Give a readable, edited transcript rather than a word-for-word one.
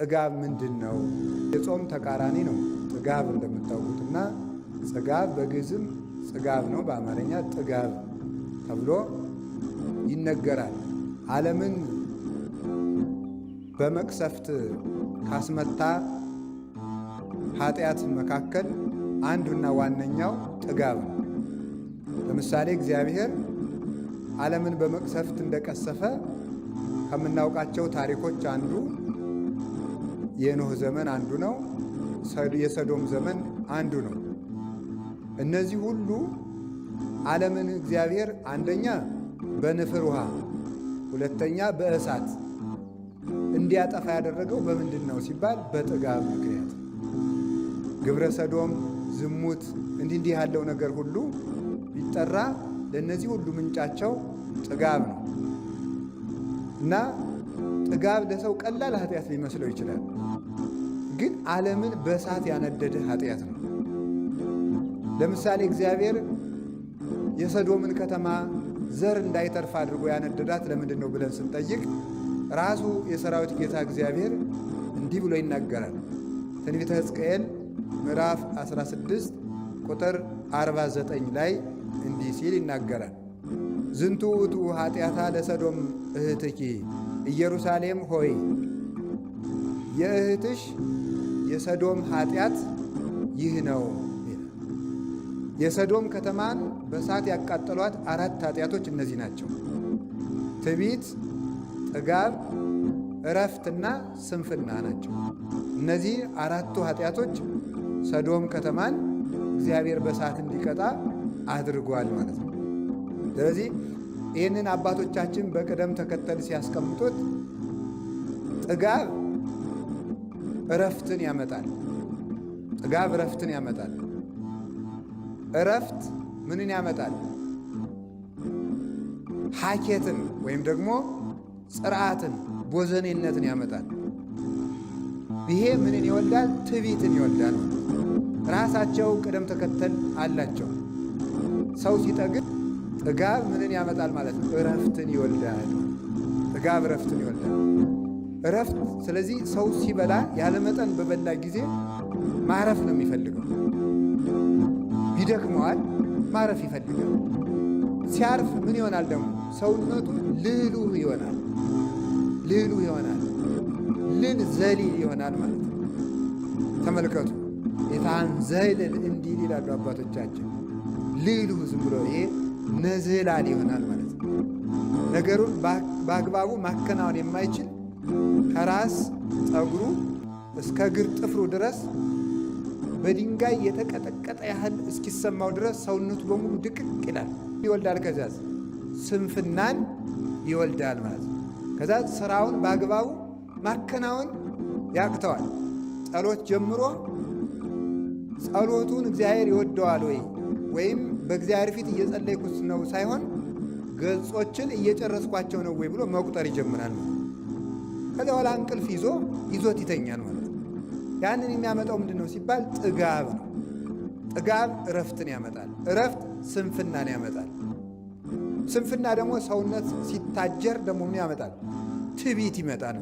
ጥጋብ ምንድን ነው? የጾም ተቃራኒ ነው ጥጋብ እንደምታውቁትና ጽጋብ በግዕዝም ጽጋብ ነው፣ በአማርኛ ጥጋብ ተብሎ ይነገራል። ዓለምን በመቅሰፍት ካስመታ ኃጢአት መካከል አንዱና ዋነኛው ጥጋብ ነው። ለምሳሌ እግዚአብሔር ዓለምን በመቅሰፍት እንደቀሰፈ ከምናውቃቸው ታሪኮች አንዱ የኖህ ዘመን አንዱ ነው። የሰዶም ዘመን አንዱ ነው። እነዚህ ሁሉ ዓለምን እግዚአብሔር አንደኛ በንፍር ውሃ፣ ሁለተኛ በእሳት እንዲያጠፋ ያደረገው በምንድን ነው ሲባል በጥጋብ ምክንያት። ግብረ ሰዶም፣ ዝሙት፣ እንዲህ ያለው ነገር ሁሉ ቢጠራ ለእነዚህ ሁሉ ምንጫቸው ጥጋብ ነው እና ጥጋብ ለሰው ቀላል ኃጢአት ሊመስለው ይችላል፣ ግን ዓለምን በእሳት ያነደደ ኃጢአት ነው። ለምሳሌ እግዚአብሔር የሰዶምን ከተማ ዘር እንዳይተርፍ አድርጎ ያነደዳት ለምንድን ነው ብለን ስንጠይቅ ራሱ የሰራዊት ጌታ እግዚአብሔር እንዲህ ብሎ ይናገራል። ትንቢተ ሕዝቅኤል ምዕራፍ 16 ቁጥር 49 ላይ እንዲህ ሲል ይናገራል። ዝንቱ ውእቱ ኃጢአታ ለሰዶም እህትኪ ኢየሩሳሌም ሆይ፣ የእህትሽ የሰዶም ኃጢአት ይህ ነው። የሰዶም ከተማን በእሳት ያቃጠሏት 4 ኃጢአቶች እነዚህ ናቸው። ትዕቢት፣ ጥጋብ፣ እረፍትና ስንፍና ናቸው። እነዚህ 4ቱ ኃጢአቶች ሰዶም ከተማን እግዚአብሔር በእሳት እንዲቀጣ አድርጓል ማለት ነው። ስለዚህ ይህንን አባቶቻችን በቅደም ተከተል ሲያስቀምጡት ጥጋብ እረፍትን ያመጣል። ጥጋብ እረፍትን ያመጣል። እረፍት ምንን ያመጣል? ሐኬትን ወይም ደግሞ ጽርዓትን፣ ቦዘኔነትን ያመጣል። ይሄ ምንን ይወልዳል? ትዕቢትን ይወልዳል። ራሳቸው ቅደም ተከተል አላቸው። ሰው ሲጠግብ ጥጋብ ምንን ያመጣል ማለት ነው? እረፍትን ይወልዳል። ጥጋብ እረፍትን ይወልዳል። እረፍት ስለዚህ ሰው ሲበላ ያለ መጠን በበላ ጊዜ ማረፍ ነው የሚፈልገው። ይደክመዋል፣ ማረፍ ይፈልጋል። ሲያርፍ ምን ይሆናል ደግሞ? ሰውነቱ ልህሉህ ይሆናል። ልህሉህ ይሆናል፣ ልል ዘሊል ይሆናል ማለት ነው። ተመልከቱ፣ የታን ዘይልል እንዲል ይላሉ አባቶቻችን። ልህሉህ ዝም ብሎ ይሄ ነዝላል ይሆናል ማለት ነው። ነገሩን በአግባቡ ማከናወን የማይችል ከራስ ጠጉሩ እስከ እግር ጥፍሩ ድረስ በድንጋይ የተቀጠቀጠ ያህል እስኪሰማው ድረስ ሰውነቱ በሙሉ ድቅቅ ይላል፣ ይወልዳል። ከዚያዝ ስንፍናን ይወልዳል ማለት ነው። ከዛ ስራውን በአግባቡ ማከናወን ያቅተዋል። ጸሎት ጀምሮ ጸሎቱን እግዚአብሔር ይወደዋል ወይም በእግዚአብሔር ፊት እየጸለይኩት ነው ሳይሆን ገጾችን እየጨረስኳቸው ነው ወይ ብሎ መቁጠር ይጀምራል። ከዚያ በኋላ እንቅልፍ ይዞት ይተኛል ማለት ነው። ያንን የሚያመጣው ምንድን ነው ሲባል ጥጋብ ነው። ጥጋብ እረፍትን ያመጣል። እረፍት ስንፍናን ያመጣል። ስንፍና ደግሞ ሰውነት ሲታጀር ደግሞ ምን ያመጣል? ትዕቢት ይመጣል።